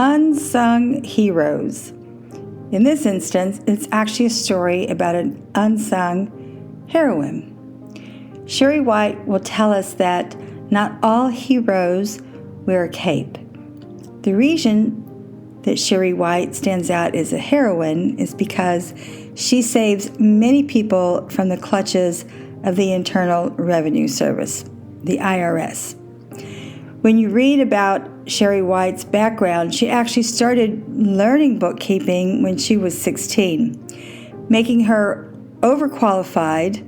Unsung Heroes. In this instance, it's actually a story about an unsung heroine. Sheree White will tell us that not all heroes wear a cape. The reason that Sheree White stands out as a heroine is because she saves many people from the clutches of the Internal Revenue Service, the IRS. When you read about Sheree White's background, she actually started learning bookkeeping when she was 16, making her overqualified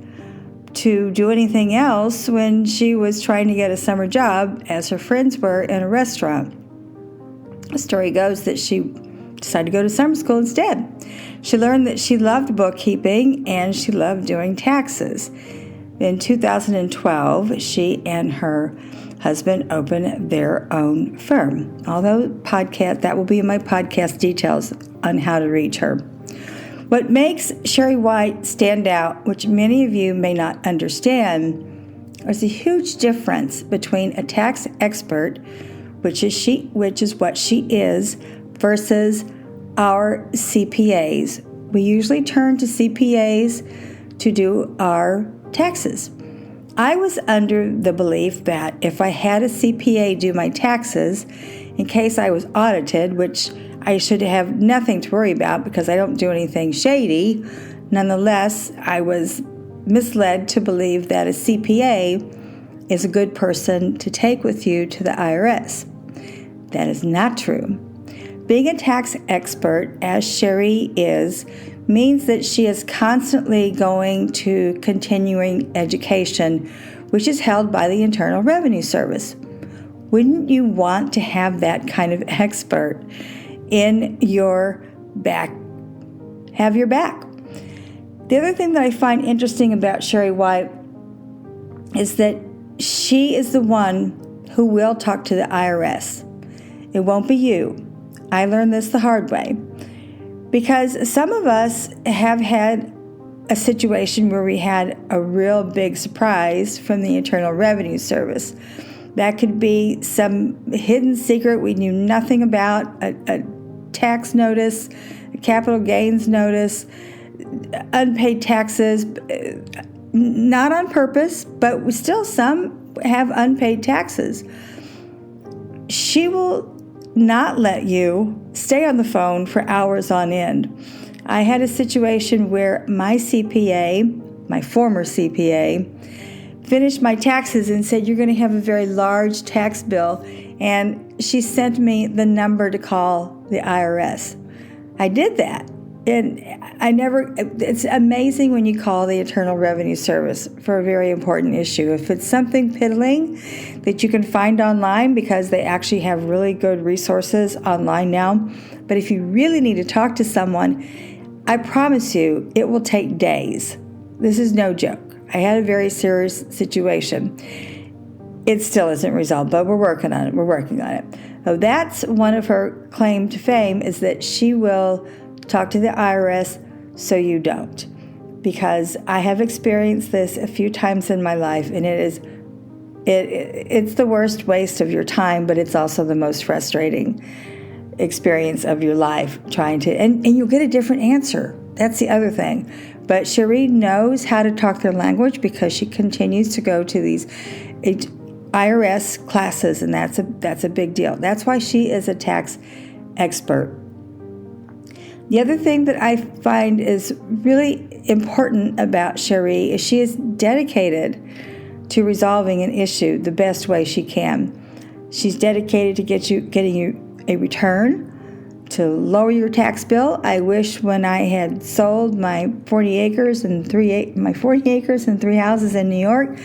to do anything else when she was trying to get a summer job, as her friends were, in a restaurant. The story goes that she decided to go to summer school instead. She learned that she loved bookkeeping and she loved doing taxes. In 2012, she and her husband opened their own firm. Although that will be in my podcast details on how to reach her. What makes Sheree White stand out, which many of you may not understand, is a huge difference between a tax expert, which is what she is, versus our CPAs. We usually turn to CPAs to do our taxes. I was under the belief that if I had a CPA do my taxes, in case I was audited, which I should have nothing to worry about because I don't do anything shady, nonetheless, I was misled to believe that a CPA is a good person to take with you to the IRS. That is not true. Being a tax expert, as Sheree is, means that she is constantly going to continuing education, which is held by the Internal Revenue Service. Wouldn't you want to have that kind of expert in your back, have your back? The other thing that I find interesting about Sheree White is that she is the one who will talk to the IRS. It won't be you. I learned this the hard way. Because some of us have had a situation where we had a real big surprise from the Internal Revenue Service. That could be some hidden secret we knew nothing about, a tax notice, a capital gains notice, unpaid taxes, not on purpose, but still some have unpaid taxes. She will not let you stay on the phone for hours on end. I had a situation where my CPA, my former CPA, finished my taxes and said, "You're going to have a very large tax bill," and she sent me the number to call the IRS. I did that. And it's amazing when you call the Internal Revenue Service for a very important issue. If it's something piddling that you can find online, because they actually have really good resources online now, but if you really need to talk to someone, I promise you it will take days. This is no joke. I had a very serious situation. It still isn't resolved, but we're working on it. So that's one of her claim to fame, is that she will talk to the IRS so you don't. Because I have experienced this a few times in my life, and it's the worst waste of your time, but it's also the most frustrating experience of your life trying to, and you'll get a different answer. That's the other thing. But Sheree knows how to talk their language because she continues to go to these IRS classes, and that's a big deal. That's why she is a tax expert. The other thing that I find is really important about Sheree is she is dedicated to resolving an issue the best way she can. She's dedicated to getting you a return, to lower your tax bill. I wish when I had sold my 40 acres and 3 houses in New York,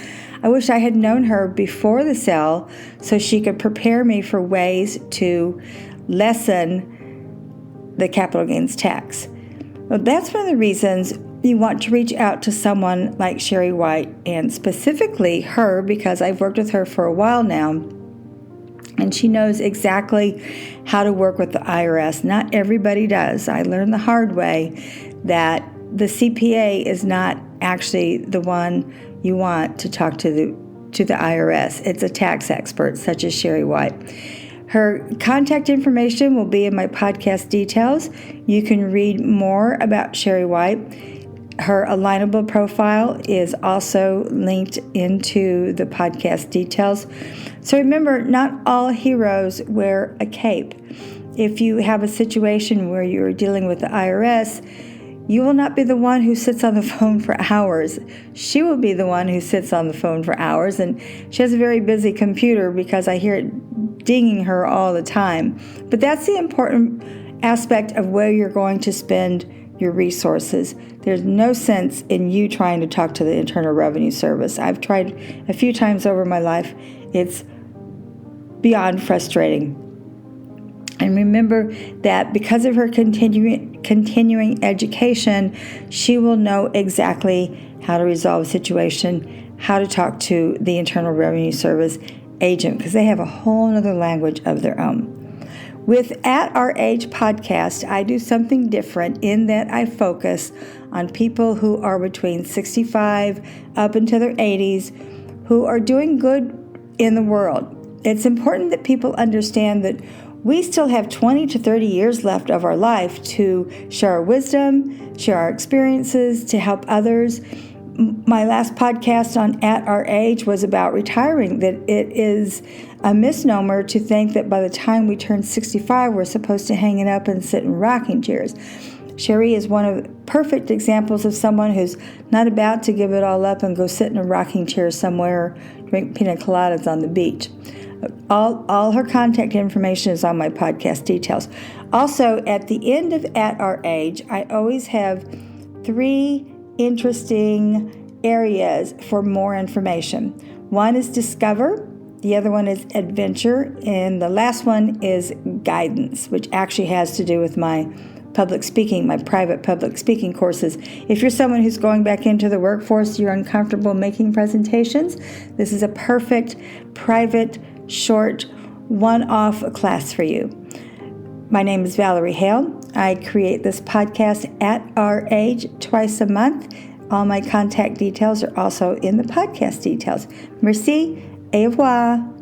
I wish I had known her before the sale so she could prepare me for ways to lessen the capital gains tax. Well, that's one of the reasons you want to reach out to someone like Sheree White, and specifically her, because I've worked with her for a while now, and she knows exactly how to work with the IRS. Not everybody does. I learned the hard way that the CPA is not actually the one you want to talk to the IRS. It's a tax expert such as Sheree White. Her contact information will be in my podcast details. You can read more about Sheree White. Her alignable profile is also linked into the podcast details. So remember, not all heroes wear a cape. If you have a situation where you're dealing with the IRS, you will not be the one who sits on the phone for hours. She will be the one who sits on the phone for hours, and she has a very busy computer because I hear it dinging her all the time. But that's the important aspect of where you're going to spend your resources. There's no sense in you trying to talk to the Internal Revenue Service. I've tried a few times over my life. It's beyond frustrating. And remember that because of her continuing education, she will know exactly how to resolve a situation, how to talk to the Internal Revenue Service agent, because they have a whole other language of their own. With At Our Age podcast, I do something different in that I focus on people who are between 65 up into their 80s who are doing good in the world. It's important that people understand that we still have 20 to 30 years left of our life to share our wisdom, share our experiences, to help others. My last podcast on At Our Age was about retiring, that it is a misnomer to think that by the time we turn 65, we're supposed to hang it up and sit in rocking chairs. Sheree is one of the perfect examples of someone who's not about to give it all up and go sit in a rocking chair somewhere, drink pina coladas on the beach. All her contact information is on my podcast details. Also, at the end of At Our Age, I always have 3 interesting areas for more information. One is discover, the other one is adventure, and the last one is guidance, which actually has to do with my public speaking, my private public speaking courses. If you're someone who's going back into the workforce, you're uncomfortable making presentations, this is a perfect private, short, one-off class for you. My name is Valerie Hale. I create this podcast At Our Age twice a month. All my contact details are also in the podcast details. Merci, au revoir.